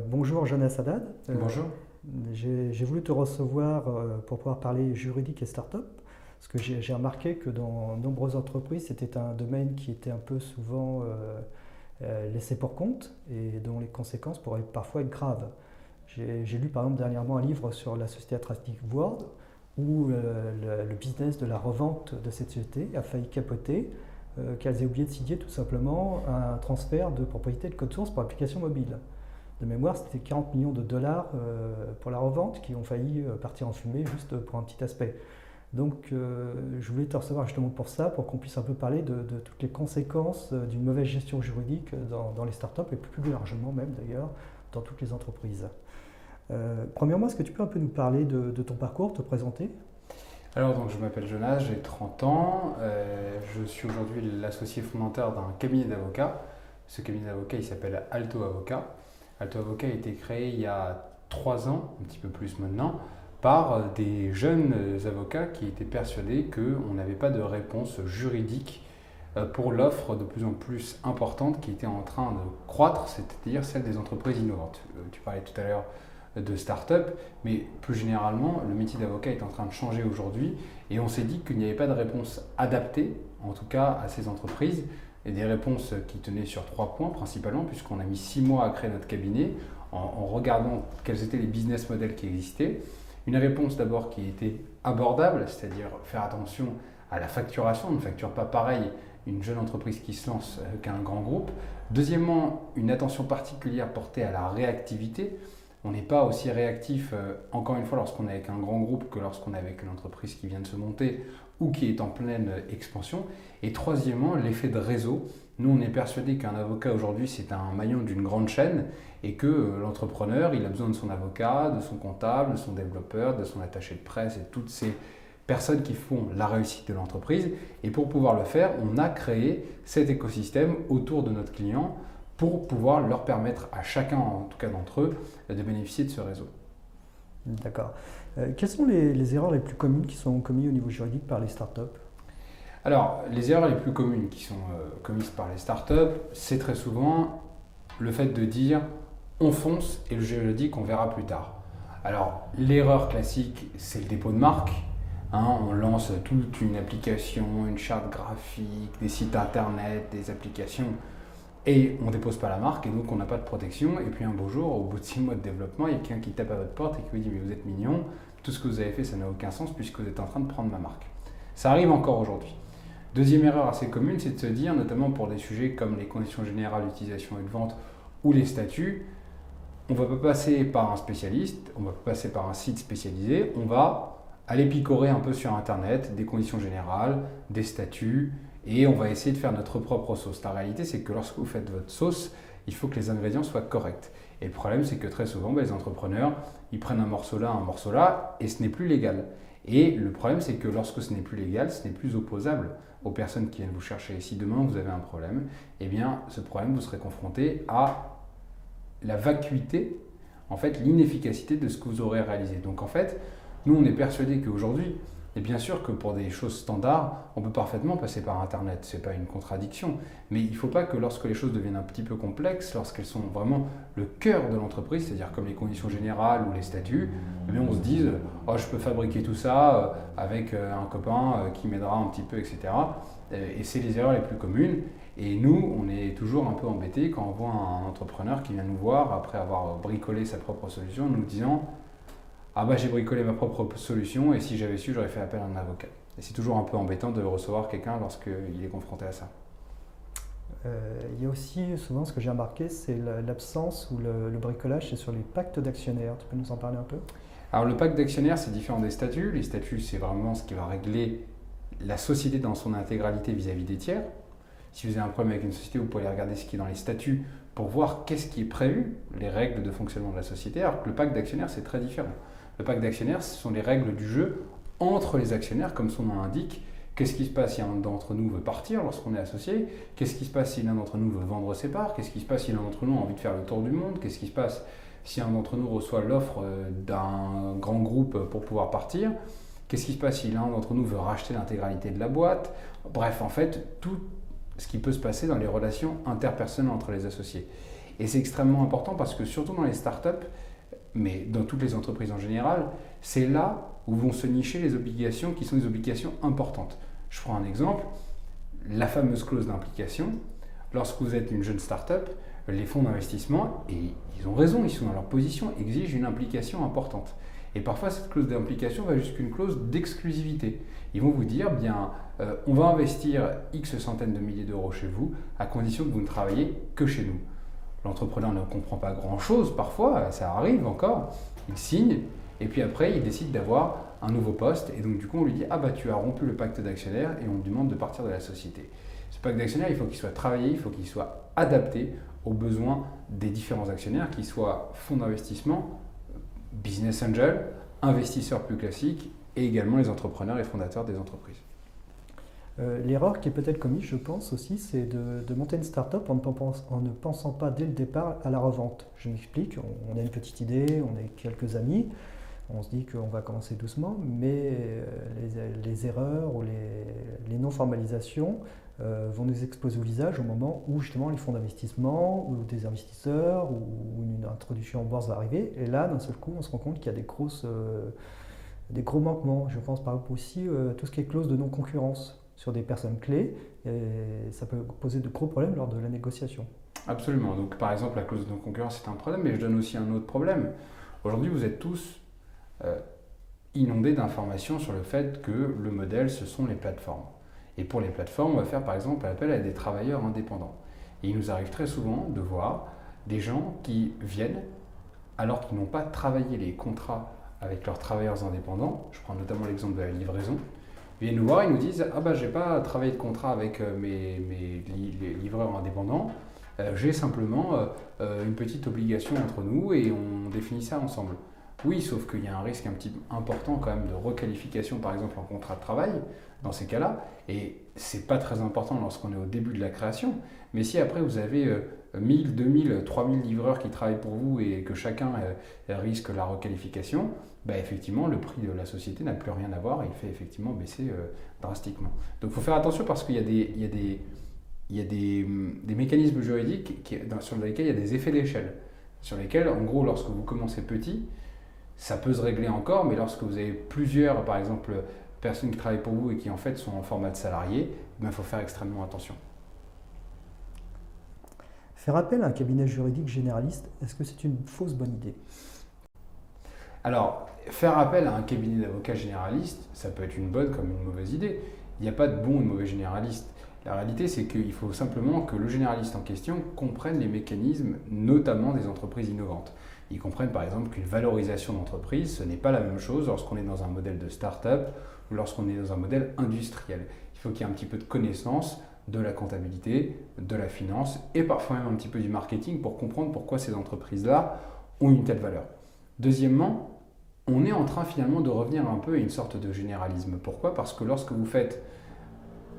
Bonjour Jonas Haddad. Bonjour. J'ai voulu te recevoir pour pouvoir parler juridique et start-up, parce que j'ai remarqué que dans nombreuses entreprises, c'était un domaine qui était un peu souvent laissé pour compte et dont les conséquences pourraient parfois être graves. J'ai lu par exemple dernièrement un livre sur la société Atlantic World où le business de la revente de cette société a failli capoter, qu'elles aient oublié de signer tout simplement un transfert de propriété de code source pour application mobile. De mémoire, c'était 40 millions de dollars pour la revente qui ont failli partir en fumée juste pour un petit aspect. Donc je voulais te recevoir justement pour ça, pour qu'on puisse un peu parler de toutes les conséquences d'une mauvaise gestion juridique dans les startups et plus largement même d'ailleurs dans toutes les entreprises. Premièrement, est-ce que tu peux un peu nous parler de ton parcours, te présenter? Alors, donc, je m'appelle Jonas, j'ai 30 ans. Je suis aujourd'hui l'associé fondateur d'un cabinet d'avocats. Ce cabinet d'avocats, il s'appelle Alto Avocat. Alto Avocat a été créé il y a 3 ans, un petit peu plus maintenant, par des jeunes avocats qui étaient persuadés qu'on n'avait pas de réponse juridique pour l'offre de plus en plus importante qui était en train de croître, c'est-à-dire celle des entreprises innovantes. Tu parlais tout à l'heure de start-up, mais plus généralement, le métier d'avocat est en train de changer aujourd'hui et on s'est dit qu'il n'y avait pas de réponse adaptée, en tout cas à ces entreprises, et des réponses qui tenaient sur 3 points principalement, puisqu'on a mis 6 mois à créer notre cabinet en regardant quels étaient les business models qui existaient. Une réponse d'abord qui était abordable, c'est-à-dire faire attention à la facturation, on ne facture pas pareil une jeune entreprise qui se lance qu'un grand groupe. Deuxièmement, une attention particulière portée à la réactivité. On n'est pas aussi réactif, encore une fois, lorsqu'on est avec un grand groupe que lorsqu'on est avec une entreprise qui vient de se monter ou qui est en pleine expansion. Et troisièmement, l'effet de réseau. Nous, on est persuadé qu'un avocat aujourd'hui, c'est un maillon d'une grande chaîne et que l'entrepreneur, il a besoin de son avocat, de son comptable, de son développeur, de son attaché de presse et toutes ces personnes qui font la réussite de l'entreprise. Et pour pouvoir le faire, on a créé cet écosystème autour de notre client pour pouvoir leur permettre à chacun, en tout cas d'entre eux, de bénéficier de ce réseau. D'accord. Quelles sont les erreurs les plus communes qui sont commises au niveau juridique par les startups? Alors, les erreurs les plus communes qui sont commises par les startups, c'est très souvent le fait de dire on fonce et le juridique on verra plus tard. Alors, l'erreur classique, c'est le dépôt de marque. On lance toute une application, une charte graphique, des sites internet, des applications. Et on ne dépose pas la marque et donc on n'a pas de protection. Et puis un beau jour, au bout de 6 mois de développement, il y a quelqu'un qui tape à votre porte et qui vous dit mais vous êtes mignon, tout ce que vous avez fait ça n'a aucun sens puisque vous êtes en train de prendre ma marque. Ça arrive encore aujourd'hui. Deuxième erreur assez commune, c'est de se dire, notamment pour des sujets comme les conditions générales d'utilisation et de vente ou les statuts, on ne va pas passer par un spécialiste, on ne va pas passer par un site spécialisé, on va aller picorer un peu sur internet des conditions générales, des statuts, et on va essayer de faire notre propre sauce. La réalité, c'est que lorsque vous faites votre sauce, il faut que les ingrédients soient corrects. Et le problème, c'est que très souvent, les entrepreneurs, ils prennent un morceau là, et ce n'est plus légal. Et le problème, c'est que lorsque ce n'est plus légal, ce n'est plus opposable aux personnes qui viennent vous chercher. Et si demain vous avez un problème, eh bien, ce problème, vous serez confronté à la vacuité, en fait, l'inefficacité de ce que vous aurez réalisé. Donc, en fait, nous, on est persuadés qu'aujourd'hui, et bien sûr que pour des choses standards, on peut parfaitement passer par Internet, ce n'est pas une contradiction. Mais il ne faut pas que lorsque les choses deviennent un petit peu complexes, lorsqu'elles sont vraiment le cœur de l'entreprise, c'est-à-dire comme les conditions générales ou les statuts, on se dise « oh, je peux fabriquer tout ça avec un copain qui m'aidera un petit peu, etc. » Et c'est les erreurs les plus communes. Et nous, on est toujours un peu embêtés quand on voit un entrepreneur qui vient nous voir après avoir bricolé sa propre solution, nous disant ah bah j'ai bricolé ma propre solution et si j'avais su, j'aurais fait appel à un avocat. Et c'est toujours un peu embêtant de recevoir quelqu'un lorsqu'il est confronté à ça. Il y a aussi souvent ce que j'ai remarqué, c'est l'absence ou le bricolage, c'est sur les pactes d'actionnaires. Tu peux nous en parler un peu? Alors le pacte d'actionnaires, c'est différent des statuts. Les statuts, c'est vraiment ce qui va régler la société dans son intégralité vis-à-vis des tiers. Si vous avez un problème avec une société, vous pouvez aller regarder ce qui est dans les statuts pour voir qu'est-ce qui est prévu, les règles de fonctionnement de la société, alors que le pacte d'actionnaires, c'est très différent. Le pacte d'actionnaires, ce sont les règles du jeu entre les actionnaires, comme son nom l'indique. Qu'est-ce qui se passe si un d'entre nous veut partir lorsqu'on est associé? Qu'est-ce qui se passe si l'un d'entre nous veut vendre ses parts? Qu'est-ce qui se passe si l'un d'entre nous a envie de faire le tour du monde? Qu'est-ce qui se passe si un d'entre nous reçoit l'offre d'un grand groupe pour pouvoir partir? Qu'est-ce qui se passe si l'un d'entre nous veut racheter l'intégralité de la boîte? Bref, en fait, tout ce qui peut se passer dans les relations interpersonnelles entre les associés. Et c'est extrêmement important parce que surtout dans les startups, mais dans toutes les entreprises en général, c'est là où vont se nicher les obligations qui sont des obligations importantes. Je prends un exemple, la fameuse clause d'implication. Lorsque vous êtes une jeune startup, les fonds d'investissement, et ils ont raison, ils sont dans leur position, exigent une implication importante. Et parfois, cette clause d'implication va jusqu'à une clause d'exclusivité. Ils vont vous dire, bien, on va investir X centaines de milliers d'euros chez vous, à condition que vous ne travaillez que chez nous. L'entrepreneur ne comprend pas grand-chose, parfois, ça arrive encore, il signe, et puis après, il décide d'avoir un nouveau poste, et donc du coup, on lui dit, ah bah tu as rompu le pacte d'actionnaire, et on lui demande de partir de la société. Ce pacte d'actionnaire, il faut qu'il soit travaillé, il faut qu'il soit adapté aux besoins des différents actionnaires, qu'ils soient fonds d'investissement, business angel, investisseurs plus classiques, et également les entrepreneurs et fondateurs des entreprises. L'erreur qui est peut-être commise, je pense aussi, c'est de monter une start-up en ne pensant pas dès le départ à la revente. Je m'explique, on a une petite idée, on est quelques amis, on se dit qu'on va commencer doucement, mais les erreurs ou les non-formalisations vont nous exploser au visage au moment où justement les fonds d'investissement ou des investisseurs ou une introduction en bourse va arriver. Et là, d'un seul coup, on se rend compte qu'il y a des gros manquements. Je pense par exemple aussi tout ce qui est clause de non-concurrence sur des personnes clés, et ça peut poser de gros problèmes lors de la négociation. Absolument. Donc par exemple, la clause de non-concurrence c'est un problème, mais je donne aussi un autre problème. Aujourd'hui, vous êtes tous inondés d'informations sur le fait que le modèle, ce sont les plateformes. Et pour les plateformes, on va faire par exemple appel à des travailleurs indépendants. Et il nous arrive très souvent de voir des gens qui viennent, alors qu'ils n'ont pas travaillé les contrats avec leurs travailleurs indépendants, je prends notamment l'exemple de la livraison, ils viennent nous voir et nous disent « Ah bah j'ai pas travaillé de contrat avec les livreurs indépendants, j'ai simplement une petite obligation entre nous et on définit ça ensemble. » Oui, sauf qu'il y a un risque un petit peu important quand même de requalification par exemple en contrat de travail dans ces cas-là, et c'est pas très important lorsqu'on est au début de la création, mais si après vous avez 1000, 2000, 3000 livreurs qui travaillent pour vous et que chacun risque la requalification, bah effectivement, le prix de la société n'a plus rien à voir et il fait effectivement baisser drastiquement. Donc il faut faire attention parce qu'il y a des mécanismes juridiques sur lesquels il y a des effets d'échelle. Sur lesquels, en gros, lorsque vous commencez petit, ça peut se régler encore, mais lorsque vous avez plusieurs, par exemple, personnes qui travaillent pour vous et qui en fait sont en format de salarié, il faut faire extrêmement attention. Faire appel à un cabinet juridique généraliste, est-ce que c'est une fausse bonne idée ? Alors, faire appel à un cabinet d'avocats généraliste, ça peut être une bonne comme une mauvaise idée. Il n'y a pas de bon ou de mauvais généraliste. La réalité, c'est qu'il faut simplement que le généraliste en question comprenne les mécanismes, notamment des entreprises innovantes. Ils comprennent par exemple qu'une valorisation d'entreprise, ce n'est pas la même chose lorsqu'on est dans un modèle de start-up ou lorsqu'on est dans un modèle industriel. Il faut qu'il y ait un petit peu de connaissance de la comptabilité, de la finance et parfois même un petit peu du marketing pour comprendre pourquoi ces entreprises-là ont une telle valeur. Deuxièmement, on est en train finalement de revenir un peu à une sorte de généralisme. Pourquoi ? Parce que lorsque vous faites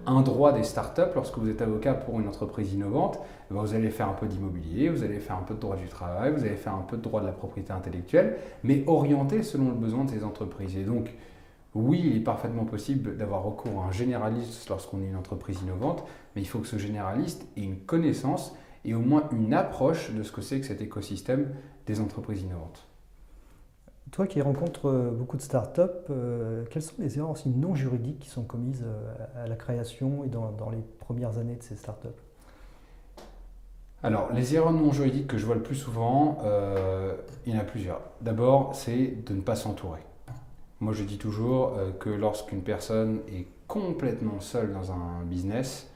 un droit des startups, lorsque vous êtes avocat pour une entreprise innovante, vous allez faire un peu d'immobilier, vous allez faire un peu de droit du travail, vous allez faire un peu de droit de la propriété intellectuelle, mais orienté selon le besoin de ces entreprises. Et donc, oui, il est parfaitement possible d'avoir recours à un généraliste lorsqu'on est une entreprise innovante, mais il faut que ce généraliste ait une connaissance et au moins une approche de ce que c'est que cet écosystème des entreprises innovantes. Toi qui rencontres beaucoup de startups, quelles sont les erreurs aussi non juridiques qui sont commises à la création et dans les premières années de ces startups ? Alors, les erreurs non juridiques que je vois le plus souvent, il y en a plusieurs. D'abord, c'est de ne pas s'entourer. Moi, je dis toujours que lorsqu'une personne est complètement seule dans un business,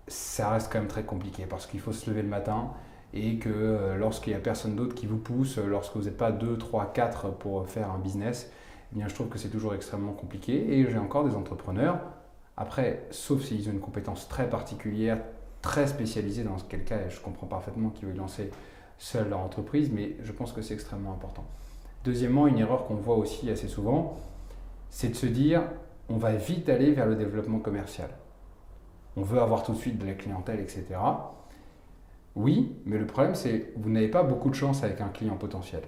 ça reste quand même très compliqué parce qu'il faut se lever le matin et que lorsqu'il n'y a personne d'autre qui vous pousse, lorsque vous n'êtes pas 2, 3, 4 pour faire un business, eh bien, je trouve que c'est toujours extrêmement compliqué. Et j'ai encore des entrepreneurs, après, sauf s'ils ont une compétence très particulière, très spécialisée, dans quel cas je comprends parfaitement qu'ils veulent lancer seule leur entreprise, mais je pense que c'est extrêmement important. Deuxièmement, une erreur qu'on voit aussi assez souvent, c'est de se dire on va vite aller vers le développement commercial. On veut avoir tout de suite de la clientèle, etc. Oui, mais le problème c'est que vous n'avez pas beaucoup de chance avec un client potentiel.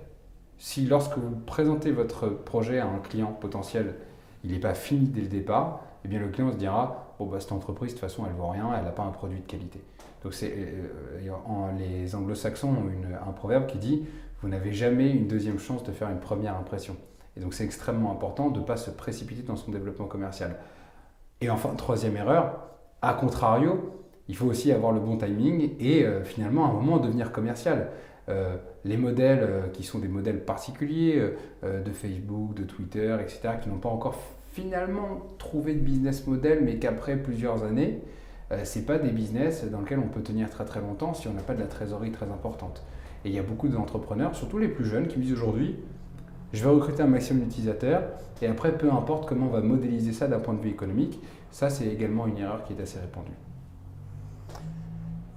Si lorsque vous présentez votre projet à un client potentiel il n'est pas fini dès le départ, eh bien le client se dira bon, bah, cette entreprise, de toute façon, elle ne vaut rien, elle n'a pas un produit de qualité. Donc les anglo-saxons ont un proverbe qui dit vous n'avez jamais une deuxième chance de faire une première impression. Et donc c'est extrêmement important de ne pas se précipiter dans son développement commercial. Et enfin, troisième erreur, à contrario, il faut aussi avoir le bon timing et finalement à un moment devenir commercial. Les modèles qui sont des modèles particuliers de Facebook, de Twitter, etc., qui n'ont pas encore finalement trouvé de business model, mais qu'après plusieurs années, ce n'est pas des business dans lesquels on peut tenir très très longtemps si on n'a pas de la trésorerie très importante. Et il y a beaucoup d'entrepreneurs, surtout les plus jeunes, qui me disent aujourd'hui, je vais recruter un maximum d'utilisateurs et après, peu importe comment on va modéliser ça d'un point de vue économique, ça c'est également une erreur qui est assez répandue.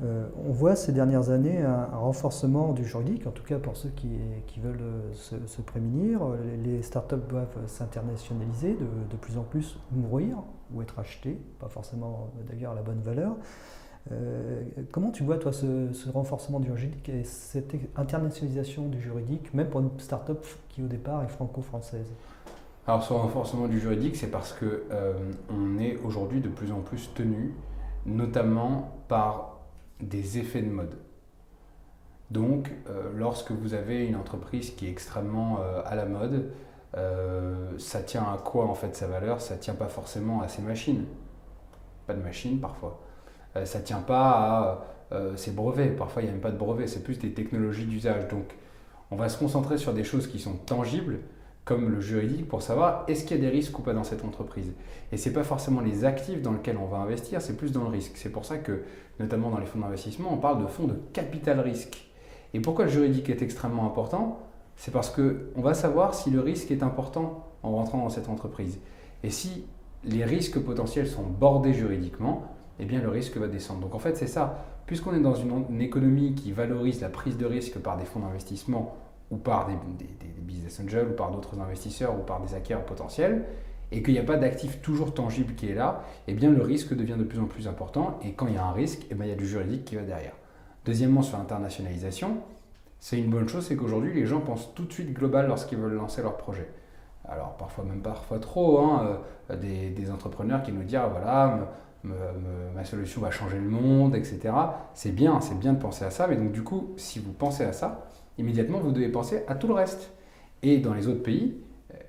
On voit ces dernières années un renforcement du juridique, en tout cas pour ceux qui veulent se prémunir. Les startups doivent s'internationaliser, de plus en plus mourir ou être achetées, pas forcément d'ailleurs à la bonne valeur. Comment tu vois toi ce renforcement du juridique et cette internationalisation du juridique, même pour une startup qui au départ est franco-française? Alors ce renforcement du juridique, c'est parce que on est aujourd'hui de plus en plus tenu, notamment par des effets de mode. Donc, lorsque vous avez une entreprise qui est extrêmement à la mode, ça tient à quoi en fait sa valeur? Ça tient pas forcément à ses machines, pas de machines parfois. Ça tient pas à ses brevets, parfois il n'y a même pas de brevets, c'est plus des technologies d'usage. Donc, on va se concentrer sur des choses qui sont tangibles, comme le juridique, pour savoir est-ce qu'il y a des risques ou pas dans cette entreprise. Et ce n'est pas forcément les actifs dans lesquels on va investir, c'est plus dans le risque. C'est pour ça que, notamment dans les fonds d'investissement, on parle de fonds de capital risque. Et pourquoi le juridique est extrêmement important? C'est parce qu'on va savoir si le risque est important en rentrant dans cette entreprise. Et si les risques potentiels sont bordés juridiquement, eh bien le risque va descendre. Donc en fait c'est ça, puisqu'on est dans une économie qui valorise la prise de risque par des fonds d'investissement ou par des business angels, ou par d'autres investisseurs, ou par des acquéreurs potentiels, et qu'il n'y a pas d'actif toujours tangible qui est là, eh bien le risque devient de plus en plus important, et quand il y a un risque, eh bien, il y a du juridique qui va derrière. Deuxièmement, sur l'internationalisation, c'est une bonne chose, c'est qu'aujourd'hui les gens pensent tout de suite global lorsqu'ils veulent lancer leur projet. Alors parfois trop, des entrepreneurs qui nous disent ah, voilà, ma solution va changer le monde, etc. C'est bien de penser à ça, mais donc du coup, si vous pensez à ça, immédiatement, vous devez penser à tout le reste. Et dans les autres pays,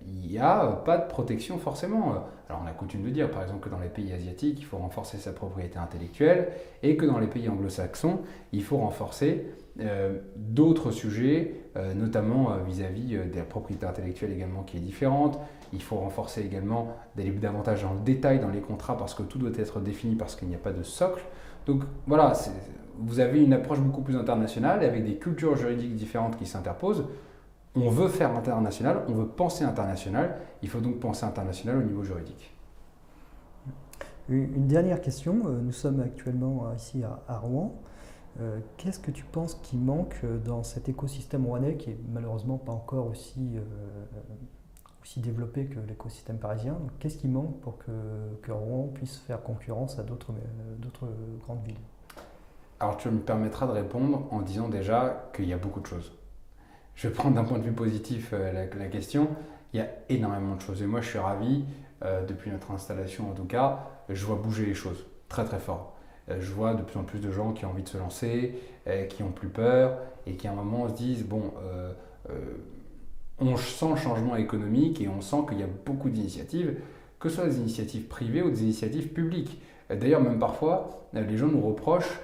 il n'y a pas de protection forcément. Alors on a coutume de dire, par exemple, que dans les pays asiatiques, il faut renforcer sa propriété intellectuelle et que dans les pays anglo-saxons, il faut renforcer d'autres sujets, notamment vis-à-vis de la propriété intellectuelle également qui est différente. Il faut renforcer également, d'aller davantage dans le détail dans les contrats parce que tout doit être défini parce qu'il n'y a pas de socle. Donc voilà, vous avez une approche beaucoup plus internationale avec des cultures juridiques différentes qui s'interposent. On veut faire international, on veut penser international, il faut donc penser international au niveau juridique. Une dernière question, nous sommes actuellement ici à Rouen. Qu'est-ce que tu penses qui manque dans cet écosystème rouennais qui est malheureusement pas encore aussi développé que l'écosystème parisien? Qu'est-ce qui manque pour que Rouen puisse faire concurrence à d'autres grandes villes? Alors tu me permettras de répondre en disant déjà qu'il y a beaucoup de choses. Je vais prendre d'un point de vue positif la question. Il y a énormément de choses et moi je suis ravi, depuis notre installation en tout cas, je vois bouger les choses très très fort. Je vois de plus en plus de gens qui ont envie de se lancer, qui n'ont plus peur et qui à un moment se disent bon, on sent le changement économique et on sent qu'il y a beaucoup d'initiatives, que ce soit des initiatives privées ou des initiatives publiques. D'ailleurs même parfois, les gens nous reprochent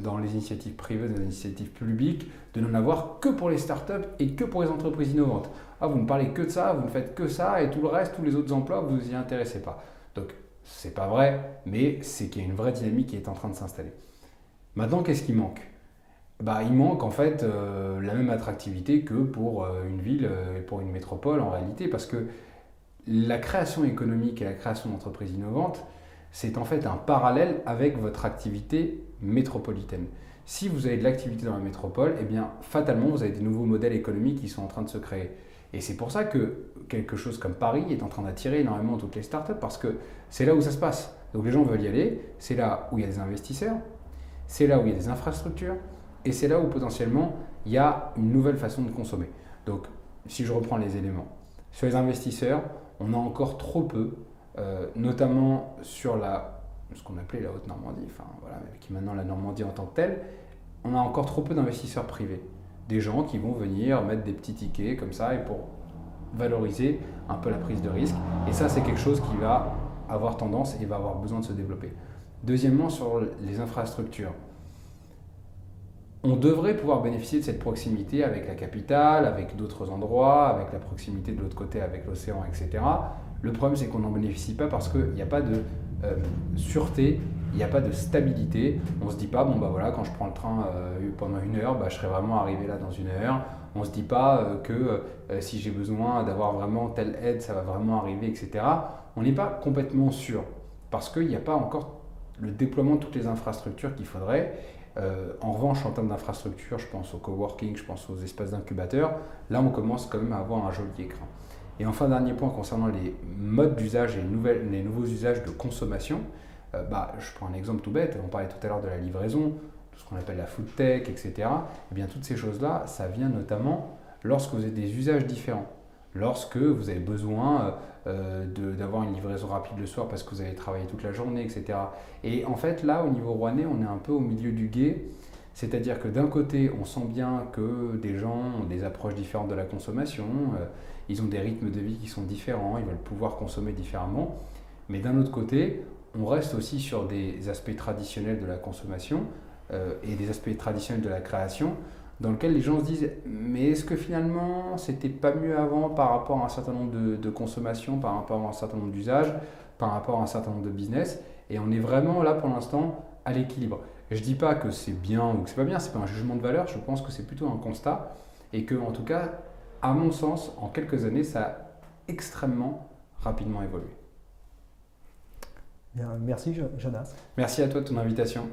dans les initiatives privées, dans les initiatives publiques, de n'en avoir que pour les startups et que pour les entreprises innovantes. Ah, vous ne parlez que de ça, vous ne faites que ça et tout le reste, tous les autres emplois, vous ne vous y intéressez pas. Donc, c'est pas vrai, mais c'est qu'il y a une vraie dynamique qui est en train de s'installer. Maintenant, qu'est-ce qui manque? Il manque en fait la même attractivité que pour une ville et pour une métropole en réalité, parce que la création économique et la création d'entreprises innovantes, c'est en fait un parallèle avec votre activité métropolitaine. Si vous avez de l'activité dans la métropole, eh bien fatalement vous avez des nouveaux modèles économiques qui sont en train de se créer. Et c'est pour ça que quelque chose comme Paris est en train d'attirer énormément toutes les startups parce que c'est là où ça se passe. Donc les gens veulent y aller, c'est là où il y a des investisseurs, c'est là où il y a des infrastructures et c'est là où potentiellement il y a une nouvelle façon de consommer. Donc si je reprends les éléments, sur les investisseurs, on a encore trop peu, notamment sur ce qu'on appelait la Haute-Normandie, enfin, voilà, qui est maintenant la Normandie en tant que telle, on a encore trop peu d'investisseurs privés. Des gens qui vont venir mettre des petits tickets comme ça et pour valoriser un peu la prise de risque. Et ça, c'est quelque chose qui va avoir tendance et va avoir besoin de se développer. Deuxièmement, sur les infrastructures. On devrait pouvoir bénéficier de cette proximité avec la capitale, avec d'autres endroits, avec la proximité de l'autre côté avec l'océan, etc. Le problème, c'est qu'on n'en bénéficie pas parce qu'il n'y a pas de sûreté, il n'y a pas de stabilité. On ne se dit pas, bon bah voilà, quand je prends le train pendant 1 heure, bah, je serai vraiment arrivé là dans 1 heure. On ne se dit pas que si j'ai besoin d'avoir vraiment telle aide, ça va vraiment arriver, etc. On n'est pas complètement sûr parce qu'il n'y a pas encore le déploiement de toutes les infrastructures qu'il faudrait. En revanche, en termes d'infrastructure, je pense au coworking, je pense aux espaces d'incubateurs, là on commence quand même à avoir un joli écran. Et enfin, dernier point concernant les modes d'usage et les nouveaux usages de consommation, je prends un exemple tout bête, on parlait tout à l'heure de la livraison, tout ce qu'on appelle la food tech, etc. Et bien toutes ces choses-là, ça vient notamment lorsque vous avez des usages différents. Lorsque vous avez besoin d'avoir une livraison rapide le soir parce que vous avez travaillé toute la journée, etc. Et en fait, là, au niveau rouennais, on est un peu au milieu du gué. C'est-à-dire que d'un côté, on sent bien que des gens ont des approches différentes de la consommation, ils ont des rythmes de vie qui sont différents, ils veulent pouvoir consommer différemment. Mais d'un autre côté, on reste aussi sur des aspects traditionnels de la consommation et des aspects traditionnels de la création, dans lequel les gens se disent mais est-ce que finalement c'était pas mieux avant par rapport à un certain nombre de consommations, par rapport à un certain nombre d'usages, par rapport à un certain nombre de business, et on est vraiment là pour l'instant à l'équilibre. Je dis pas que c'est bien ou que c'est pas bien, c'est pas un jugement de valeur, je pense que c'est plutôt un constat et que en tout cas, à mon sens, en quelques années, ça a extrêmement rapidement évolué. Bien, merci Jonas. Merci à toi de ton invitation.